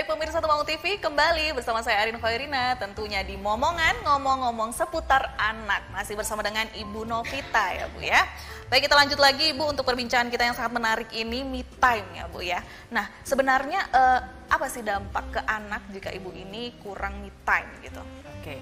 Baik pemirsa Temanggung TV, kembali bersama saya Arin Khairina, tentunya di Momongan, ngomong-ngomong seputar anak. Masih bersama dengan Ibu Novita ya Bu ya. Baik, kita lanjut lagi Ibu untuk perbincangan kita yang sangat menarik ini, me time ya Bu ya. Nah sebenarnya apa sih dampak ke anak jika Ibu ini kurang me time gitu? Oke,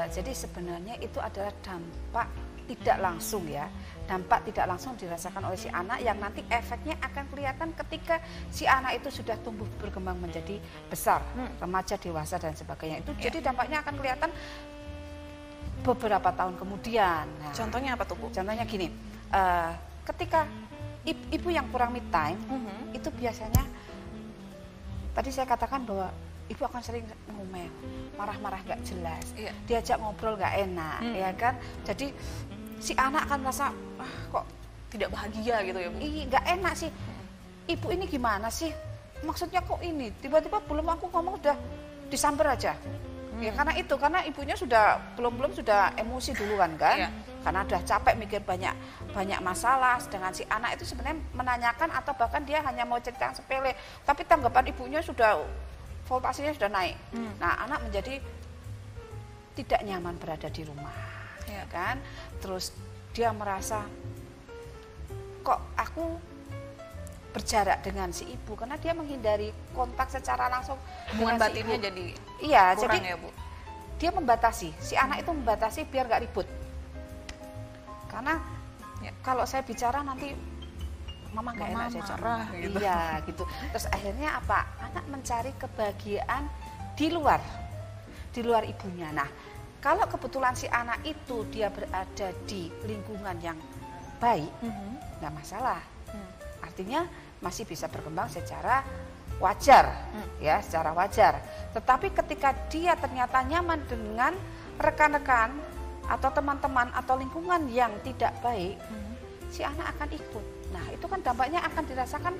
jadi sebenarnya itu adalah dampak tidak langsung ya. Dampak tidak langsung dirasakan oleh si anak yang nanti efeknya akan kelihatan ketika si anak itu sudah tumbuh berkembang menjadi besar, remaja, dewasa dan sebagainya. Itu jadi dampaknya akan kelihatan beberapa tahun kemudian. Nah, contohnya apa tuh Bu? Contohnya gini, ketika ibu yang kurang me time, itu biasanya tadi saya katakan bahwa ibu akan sering ngomel, marah-marah gak jelas, diajak ngobrol gak enak, ya kan? Jadi si anak akan merasa kok tidak bahagia gitu ya Bu? Gak enak sih, ibu ini gimana sih? Maksudnya kok ini tiba-tiba belum aku ngomong udah disamber aja. Ya karena ibunya sudah belum sudah emosi duluan kan? Karena udah capek mikir banyak masalah. Sedangkan si anak itu sebenarnya menanyakan atau bahkan dia hanya mau cerita yang sepele, tapi tanggapan ibunya sudah voltasenya sudah naik. Nah, anak menjadi tidak nyaman berada di rumah, ya kan? Terus dia merasa kok aku berjarak dengan si ibu karena dia menghindari kontak secara langsung. Hubungan batinnya si jadi kurang jadi ya Bu? Dia membatasi, si anak itu membatasi biar gak ribut. Karena kalau saya bicara nanti mama gak enak saya marah gitu. Iya gitu. Terus akhirnya apa? Anak mencari kebahagiaan di luar ibunya. Nah, kalau kebetulan si anak itu dia berada di lingkungan yang baik, nggak masalah. Artinya masih bisa berkembang secara wajar, ya, secara wajar. Tetapi ketika dia ternyata nyaman dengan rekan-rekan atau teman-teman atau lingkungan yang tidak baik, si anak akan ikut. Nah, itu kan dampaknya akan dirasakan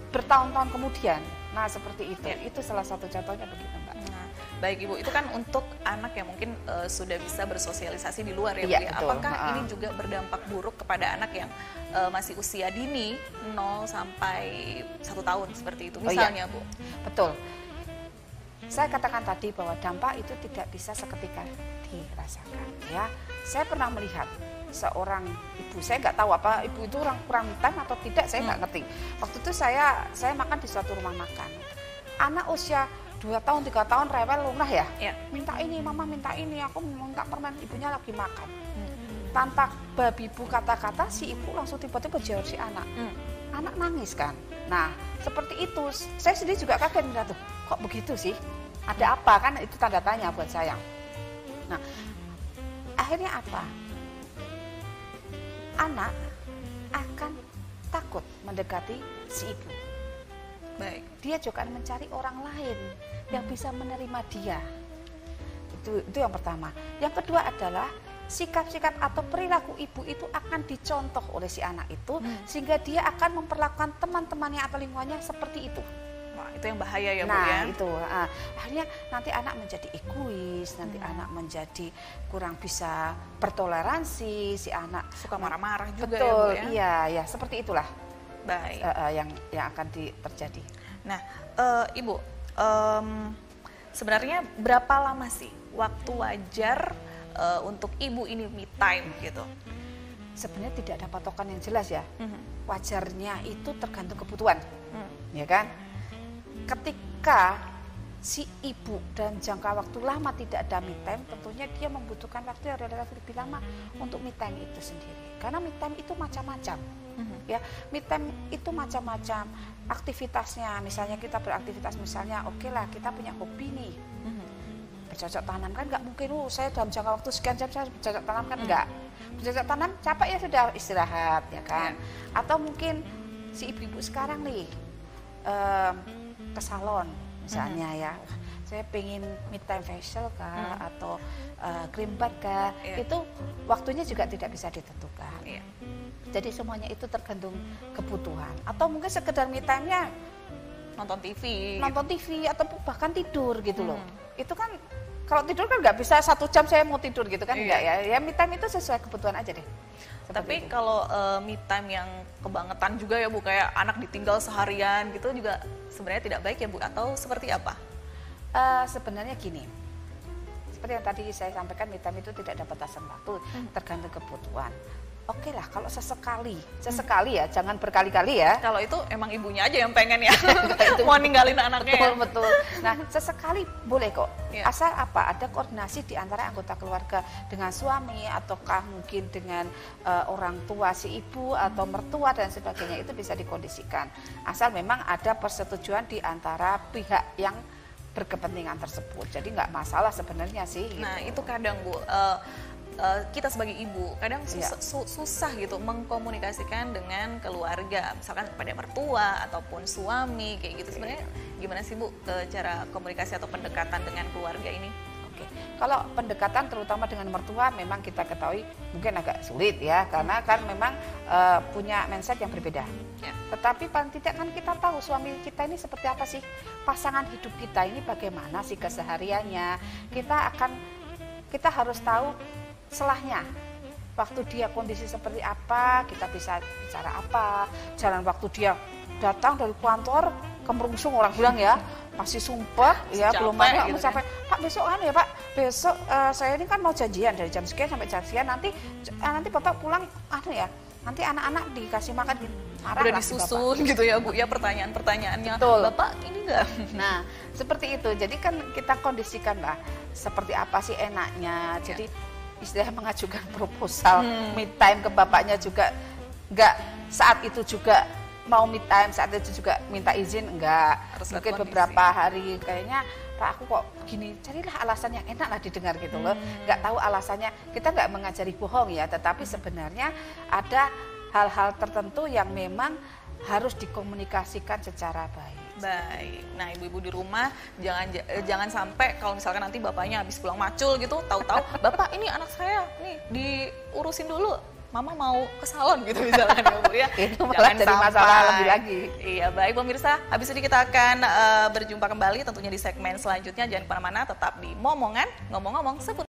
bertahun-tahun kemudian. Nah, seperti itu. Itu salah satu contohnya begitu, Mbak. Nah, baik Ibu, itu kan untuk anak yang mungkin sudah bisa bersosialisasi di luar ya Bu ya. Apakah ini juga berdampak buruk kepada anak yang masih usia dini 0 sampai 1 tahun seperti itu misalnya Bu? Betul. Saya katakan tadi bahwa dampak itu tidak bisa seketika dirasakan ya. Saya pernah melihat seorang ibu, saya nggak tahu apa ibu itu orang kurang me time atau tidak, saya nggak ngerti. Waktu itu saya makan di suatu rumah makan. Anak usia 2 tahun, 3 tahun rewel lunah ya. Minta ini, mama minta ini, aku minta permen, ibunya lagi makan. Tanpa babi bu kata-kata, si ibu langsung tiba-tiba jawab si anak. Anak nangis kan. Nah, seperti itu. Saya sendiri juga kaget, tuh, kok begitu sih? Ada apa kan? Itu tanda tanya buat saya. Nah, akhirnya apa? Anak akan takut mendekati si ibu. Baik. Dia juga akan mencari orang lain yang bisa menerima dia. Itu yang pertama. Yang kedua adalah sikap-sikap atau perilaku ibu itu akan dicontoh oleh si anak itu sehingga dia akan memperlakukan teman-temannya atau lingkungannya seperti itu. Wah, itu yang bahaya ya Bu ya. Nah, itu akhirnya nanti anak menjadi egois, nanti anak menjadi kurang bisa bertoleransi, si anak suka marah-marah juga. Betul, ya Bu ya. Iya, seperti itulah. Baik. Yang akan terjadi. Nah, Ibu, sebenarnya berapa lama sih waktu wajar untuk ibu ini me time gitu? Sebenarnya tidak ada patokan yang jelas ya. Wajarnya itu tergantung kebutuhan, ya kan? Ketika si ibu dan jangka waktu lama tidak ada me time, tentunya dia membutuhkan waktu yang relatif lebih lama untuk me time itu sendiri. Karena me time itu macam-macam. Ya, me time itu macam-macam aktivitasnya. Misalnya kita beraktivitas, misalnya oke lah kita punya hobi nih, bercocok tanam kan nggak mungkin saya dalam jangka waktu sekian jam saya bercocok tanam kan nggak. Bercocok tanam capek ya sudah istirahat ya kan. Atau mungkin si ibu-ibu sekarang nih ke salon misalnya ya, saya pengen me time facial kah atau cream bath kah, itu waktunya juga tidak bisa ditentukan. Jadi semuanya itu tergantung kebutuhan. Atau mungkin sekedar me time-nya nonton TV atau bahkan tidur gitu loh. Itu kan kalau tidur kan nggak bisa 1 jam saya mau tidur gitu kan, enggak ya. Ya me time itu sesuai kebutuhan aja deh. Tapi kalau me time yang kebangetan juga ya Bu, kayak anak ditinggal seharian gitu juga sebenarnya tidak baik ya Bu, atau seperti apa? Sebenarnya gini, seperti yang tadi saya sampaikan, me time itu tidak ada batasan waktu, tergantung kebutuhan. Oke lah, kalau sesekali ya, jangan berkali-kali ya. Kalau itu emang ibunya aja yang pengen ya, mau ninggalin anaknya. Betul, ya? betul. Nah, sesekali boleh kok. Iya. Asal apa? Ada koordinasi di antara anggota keluarga dengan suami, ataukah mungkin dengan orang tua si ibu atau mertua dan sebagainya, itu bisa dikondisikan. Asal memang ada persetujuan di antara pihak yang berkepentingan tersebut. Jadi nggak masalah sebenarnya sih. Nah, gitu. itu kadang Bu, kita sebagai ibu kadang susah gitu mengkomunikasikan dengan keluarga, misalkan pada mertua ataupun suami kayak gitu. Sebenarnya gimana sih Bu cara komunikasi atau pendekatan dengan keluarga ini? Oke, kalau pendekatan terutama dengan mertua memang kita ketahui mungkin agak sulit ya, karena kan memang punya mindset yang berbeda. Ya. Tetapi paling tidak kan kita tahu suami kita ini seperti apa sih, pasangan hidup kita ini bagaimana sih kesehariannya. Kita harus tahu selahnya, waktu dia kondisi seperti apa, kita bisa bicara apa. Jalan waktu dia datang dari kantor kemerungsung, orang bilang ya, masih sumpah ya, belum ada gitu sampai kan. Pak besok kan ya Pak, besok saya ini kan mau janjian dari jam sekian sampai jam sekian, nanti Bapak pulang ya, nanti anak-anak dikasih makan marah. Udah disusun gitu ya Bu ya pertanyaan-pertanyaannya. Betul. Bapak ini enggak? Nah seperti itu, jadi kan kita kondisikan lah seperti apa sih enaknya. Jadi istilahnya mengajukan proposal me time ke bapaknya juga nggak saat itu juga mau me time, saat itu juga minta izin enggak. Harus mungkin beberapa hari kayaknya Pak aku kok gini, carilah alasan yang enak lah didengar gitu loh. Nggak tahu alasannya, kita nggak mengajari bohong ya, tetapi sebenarnya ada hal-hal tertentu yang memang harus dikomunikasikan secara baik. Baik. Nah, ibu-ibu di rumah jangan sampai kalau misalkan nanti bapaknya habis pulang macul gitu, tahu-tahu Bapak ini anak saya nih diurusin dulu. Mama mau ke salon gitu misalkan ya Bu ya. Itu malah jadi masalah lebih lagi. Iya, baik pemirsa. Habis ini kita akan berjumpa kembali tentunya di segmen selanjutnya. Jangan kemana-mana, tetap di Momongan, ngomong-ngomong seputar